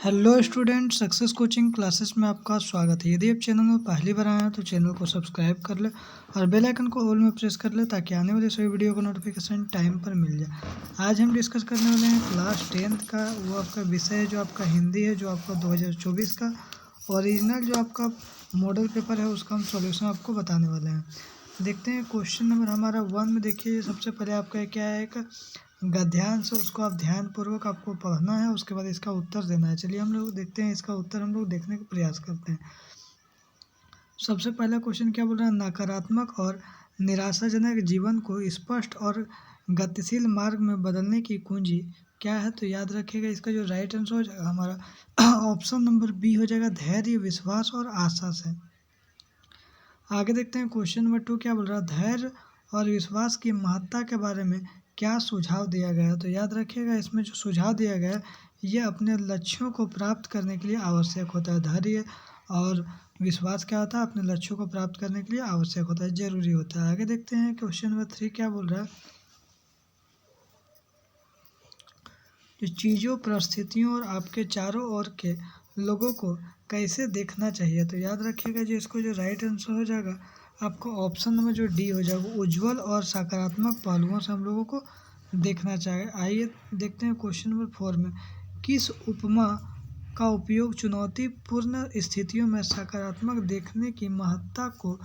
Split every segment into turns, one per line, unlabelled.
Hello student, success coaching classes में आपका स्वागत है। यदि आप चैनल में पहली बार आए हैं तो चैनल को सब्सक्राइब कर ले और बेल आइकन को ऑल में प्रेस कर ले ताकि आने वाले सभी वीडियो का नोटिफिकेशन टाइम पर मिल जाए। आज हम डिस्कस करने वाले हैं क्लास 10th का वो आपका विषय है जो आपका हिंदी है, जो आपका 2024 का ओरिजिनल जो आपका मॉडल पेपर है उसका हम सॉल्यूशन आपको बताने वाले हैं। देखते हैं क्वेश्चन नंबर हमारा 1 में। देखिए सबसे पहले आपका क्या है, एक गद्यांश है, उसको आप ध्यानपूर्वक आपको पढ़ना है, उसके बाद इसका उत्तर देना है। चलिए हम लोग देखते हैं इसका उत्तर, हम लोग देखने का प्रयास करते हैं। सबसे पहला क्वेश्चन क्या बोल रहा है, नकारात्मक और निराशाजनक जीवन को स्पष्ट और गतिशील मार्ग में बदलने की कुंजी क्या है। तो याद रखिएगा इसका जो राइट आंसर हो जाएगा हमारा ऑप्शन नंबर बी हो जाएगा, धैर्य, विश्वास और आशा से। आगे देखते हैं क्वेश्चन नंबर 2 क्या बोल रहा है, धैर्य और विश्वास की महत्ता के बारे में क्या सुझाव दिया गया है। तो याद रखिएगा इसमें जो सुझाव दिया गया है ये अपने लक्ष्यों को प्राप्त करने के लिए आवश्यक होता है। धैर्य और विश्वास क्या होता है, अपने लक्ष्यों को प्राप्त करने के लिए आवश्यक होता है, जरूरी होता है। आगे देखते हैं क्वेश्चन नंबर 3 क्या बोल रहा है, जो चीज़ों, परिस्थितियों और आपके चारों ओर के लोगों को कैसे देखना चाहिए। तो याद रखिएगा जो इसको जो राइट आंसर हो जाएगा आपको ऑप्शन नंबर जो डी हो जाएगा, उज्जवल और सकारात्मक पहलुओं से हम लोगों को देखना चाहिए। आइए देखते हैं क्वेश्चन नंबर 4 में, किस उपमा का उपयोग चुनौतीपूर्ण स्थितियों में सकारात्मक देखने की महत्ता को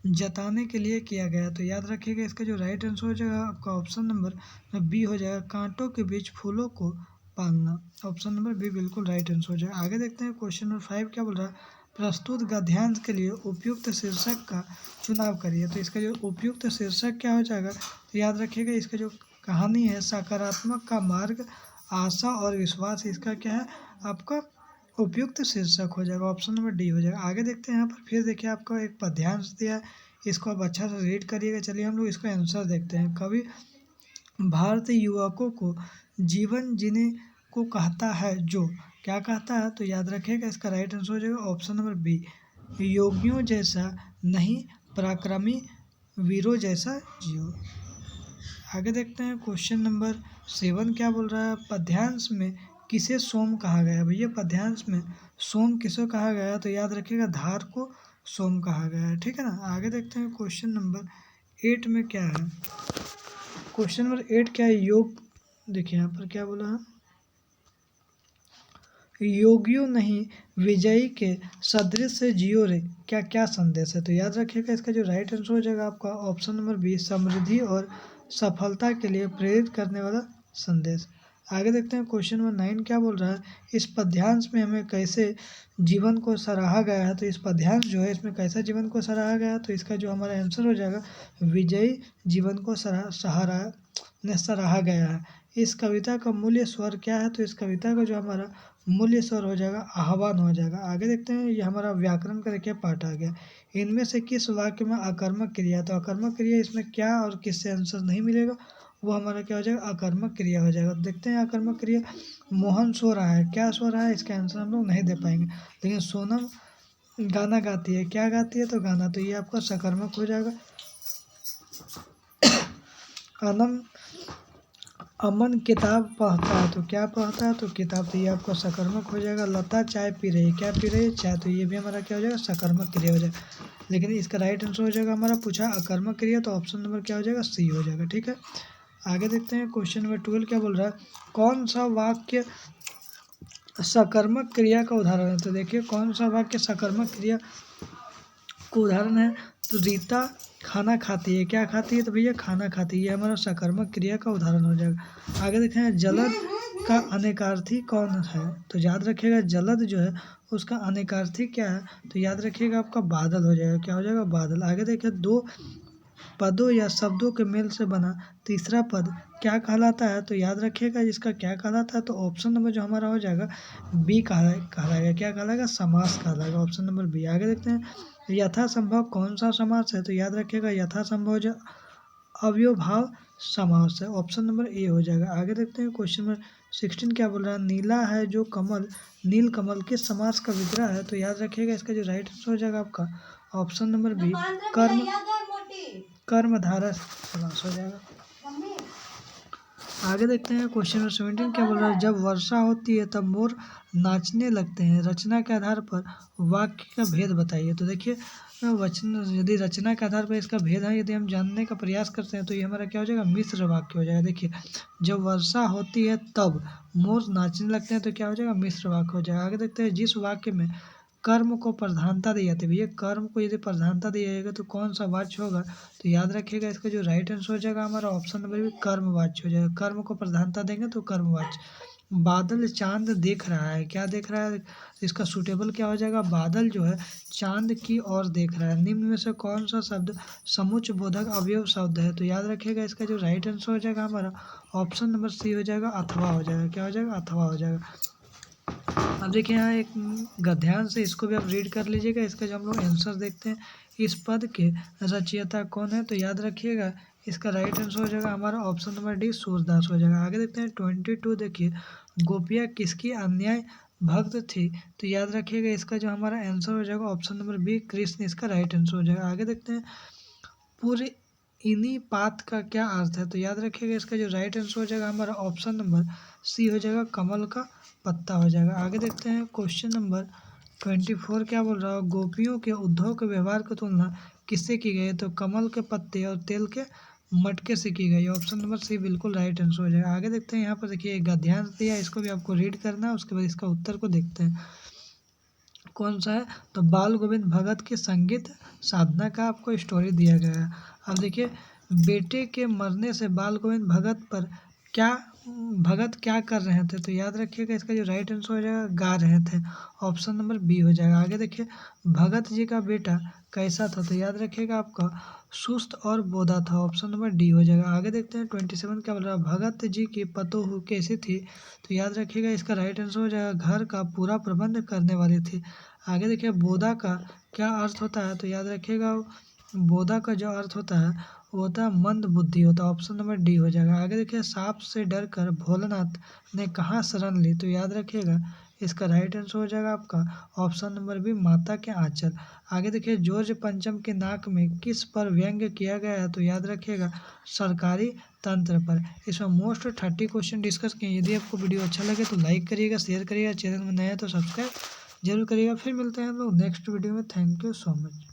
जताने के लिए किया गया। तो याद रखिएगा इसका जो राइट आंसर हो जाएगा आपका ऑप्शन नंबर बी हो जाएगा, कांटों के बीच फूलों को पालना। ऑप्शन नंबर बी बिल्कुल राइट आंसर हो जाएगा। आगे देखते हैं क्वेश्चन नंबर 5 क्या बोल रहा है, प्रस्तुत गद्यांश के लिए उपयुक्त शीर्षक का चुनाव करिए। तो इसका जो उपयुक्त शीर्षक क्या हो जाएगा, तो याद रखिएगा इसका जो कहानी है सकारात्मक का मार्ग, आशा और विश्वास, इसका क्या है आपका उपयुक्त शीर्षक हो जाएगा, ऑप्शन नंबर डी हो जाएगा। आगे देखते हैं यहाँ पर फिर देखिए आपका एक पद्यांश दिया है, इसको आप अच्छा से रीड करिएगा। चलिए हम लोग इसका आंसर देखते हैं। कवि भारतीय युवकों को जीवन जीने को कहता है, जो क्या कहता है। तो याद रखिएगा इसका राइट आंसर हो जाएगा ऑप्शन नंबर बी, योगियों जैसा नहीं, पराक्रमी वीरों जैसा जियो। आगे देखते हैं क्वेश्चन नंबर 7 क्या बोल रहा है, पद्यांश में किसे सोम कहा गया है। भैया पद्यांश में सोम किसे कहा गया है, तो याद रखिएगा धार को सोम कहा गया है, ठीक है ना। आगे देखते हैं क्वेश्चन नंबर 8 में क्या है, क्वेश्चन नंबर 8 क्या है, योग। देखिए यहाँ पर क्या बोला है, योगियों नहीं विजयी के सदृश से जियो रे, क्या क्या संदेश है। तो याद रखिएगा इसका जो राइट आंसर हो जाएगा आपका ऑप्शन नंबर बी, समृद्धि और सफलता के लिए प्रेरित करने वाला संदेश। आगे देखते हैं क्वेश्चन नंबर 9 क्या बोल रहा है, इस पद्यांश में हमें कैसे जीवन को सराहा गया है। तो इस पद्यांश जो है इसमें कैसा जीवन को सराहा गया है, तो इसका जो हमारा आंसर हो जाएगा विजयी जीवन को सराहा गया है। इस कविता का मूल्य स्वर क्या है, तो इस कविता का जो हमारा मूल्य स्वर हो जाएगा आह्वान हो जाएगा। आगे देखते हैं ये हमारा व्याकरण का देखिए पाठ आ गया, इनमें से किस वाक्य में आकर्मक क्रिया। तो आकर्मक क्रिया इसमें क्या और किससे आंसर नहीं मिलेगा, वो हमारा क्या हो जाएगा आकर्मक क्रिया हो जाएगा। देखते हैं आकर्मक क्रिया, मोहन सो रहा है, क्या सो रहा है, इसका आंसर हम लोग नहीं दे पाएंगे। लेकिन सोनम गाना गाती है, क्या गाती है, तो गाना, तो ये आपका सकर्मक हो जाएगा। अमन किताब पढ़ता है, तो क्या पढ़ता है, तो किताब, तो ये आपका सकर्मक हो जाएगा। लता चाय पी रही है, क्या पी रही है, चाय, तो ये भी हमारा क्या हो जाएगा सकर्मक क्रिया हो जाएगा। लेकिन इसका राइट आंसर हो जाएगा हमारा पूछा अकर्मक क्रिया, तो ऑप्शन नंबर क्या हो जाएगा सी हो जाएगा, ठीक है। आगे देखते हैं क्वेश्चन नंबर 12 क्या बोल रहा है, कौन सा वाक्य सकर्मक क्रिया का उदाहरण है। तो देखिए कौन सा वाक्य सकर्मक क्रिया का उदाहरण है, तो रीता खाना खाती है, क्या खाती है, तो भैया खाना खाती है, ये हमारा सकर्मक क्रिया का उदाहरण हो जाएगा। आगे देखें जलद का अनेकार्थी कौन है। तो याद रखिएगा जलद जो है उसका अनेकार्थी क्या है, तो याद रखिएगा आपका बादल हो जाएगा, क्या हो जाएगा बादल। आगे देखिए दो पदों या शब्दों के मेल से बना तीसरा पद क्या कहलाता है। तो याद रखिएगा इसका क्या कहलाता है, तो ऑप्शन नंबर जो हमारा हो जाएगा बी कहलाएगा, क्या कहलाएगा समास कहलाएगा, ऑप्शन नंबर बी। आगे देखते हैं यथासंभव कौन सा समास है। तो याद रखिएगा यथासंभव जो अव्यवभाव समास है, ऑप्शन नंबर ए हो जाएगा। आगे देखते हैं क्वेश्चन नंबर 16 क्या बोल रहा है, नीला है जो कमल नील कमल किस समास का विग्रह है। तो याद रखिएगा इसका जो राइट आंसर हो जाएगा आपका ऑप्शन नंबर बी, कर्मधारय समास हो जाएगा। आगे देखते हैं क्वेश्चन नंबर 17 क्या बोल रहा है। जब वर्षा होती है तब मोर नाचने लगते हैं, रचना के आधार पर वाक्य का भेद बताइए। तो देखिए वचन यदि रचना के आधार पर इसका भेद है यदि हम जानने का प्रयास करते हैं तो ये हमारा क्या हो जाएगा, मिश्र वाक्य हो जाएगा। देखिए जब वर्षा होती है तब मोर नाचने लगते हैं तो क्या हो जाएगा, मिश्र वाक्य हो जाएगा। आगे देखते हैं जिस वाक्य में कर्म को प्रधानता दी जाती है, भैया कर्म को यदि प्रधानता दी जाएगा तो कौन सा वाच्य होगा, तो याद रखिएगा इसका जो राइट आंसर हो जाएगा हमारा ऑप्शन नंबर भी कर्मवाच्य हो जाएगा। कर्म को प्रधानता देंगे तो कर्मवाच्य। बादल चांद देख रहा है, क्या देख रहा है, इसका सुटेबल क्या हो जाएगा, बादल जो है चांद की ओर देख रहा है। निम्न में से कौन सा शब्द समुच्च बोधक अवयव शब्द है, तो याद रखिएगा इसका जो राइट आंसर हो जाएगा हमारा ऑप्शन नंबर सी हो जाएगा, अथवा हो जाएगा। क्या हो जाएगा, अथवा हो जाएगा। अब देखिए यहाँ एक गद्यांश से इसको भी आप रीड कर लीजिएगा। इसका जो हम लोग आंसर देखते हैं, इस पद के रचयिता कौन है, तो याद रखिएगा इसका राइट आंसर हो जाएगा हमारा ऑप्शन नंबर डी, सूरदास हो जाएगा। आगे देखते हैं 22 देखिए, गोपियाँ किसकी अन्याय भक्त थी, तो याद रखिएगा इसका जो हमारा आंसर हो जाएगा ऑप्शन नंबर बी, कृष्ण इसका राइट आंसर हो जाएगा। आगे देखते हैं पूरे इन्हीं पात का क्या अर्थ है, तो याद रखिएगा इसका जो राइट आंसर हो जाएगा हमारा ऑप्शन नंबर सी हो जाएगा, कमल का पत्ता हो जाएगा। आगे देखते हैं क्वेश्चन नंबर 24 क्या बोल रहा है। गोपियों के उद्धव के व्यवहार की तुलना किससे की गई है, तो कमल के पत्ते और तेल के मटके से की गई है। ऑप्शन नंबर सी बिल्कुल राइट आंसर हो जाएगा। आगे देखते हैं यहाँ पर देखिए एक गद्यांश दिया है, इसको भी आपको रीड करना है, उसके बाद इसका उत्तर को देखते हैं कौन सा है, तो बाल गोविंद भगत की संगीत साधना का आपको स्टोरी दिया गया है। अब देखिए बेटे के मरने से बाल गोविंद भगत क्या कर रहे थे, तो याद रखिएगा इसका जो राइट आंसर हो जाएगा गा रहे थे। ऑप्शन नंबर बी हो जाएगा। आगे देखिए भगत जी का बेटा कैसा था, तो याद रखिएगा आपका सुस्त और बोधा था। ऑप्शन नंबर डी हो जाएगा। आगे देखते हैं 27 क्या बोल रहा है। भगत जी की पतोहू कैसी थी, तो याद रखिएगा इसका राइट आंसर हो जाएगा घर का पूरा प्रबंध करने वाली थी। आगे देखिए बोधा का क्या अर्थ होता है, तो याद रखिएगा बोधा का जो अर्थ होता है वो होता है मंद बुद्धि होता है। ऑप्शन नंबर डी हो जाएगा। आगे देखिए सांप से डरकर भोलेनाथ ने कहाँ शरण ली, तो याद रखिएगा इसका राइट आंसर हो जाएगा आपका ऑप्शन नंबर बी, माता के आंचल। आगे देखिए जॉर्ज पंचम के नाक में किस पर व्यंग्य किया गया है, तो याद रखिएगा सरकारी तंत्र पर। इसमें मोस्ट 30 क्वेश्चन डिस्कस किए। यदि आपको वीडियो अच्छा लगे तो लाइक करिएगा, शेयर करिएगा, चैनल में नया है तो सब्सक्राइब जरूर करिएगा। फिर मिलते हैं हम लोग नेक्स्ट वीडियो में। Thank you so much.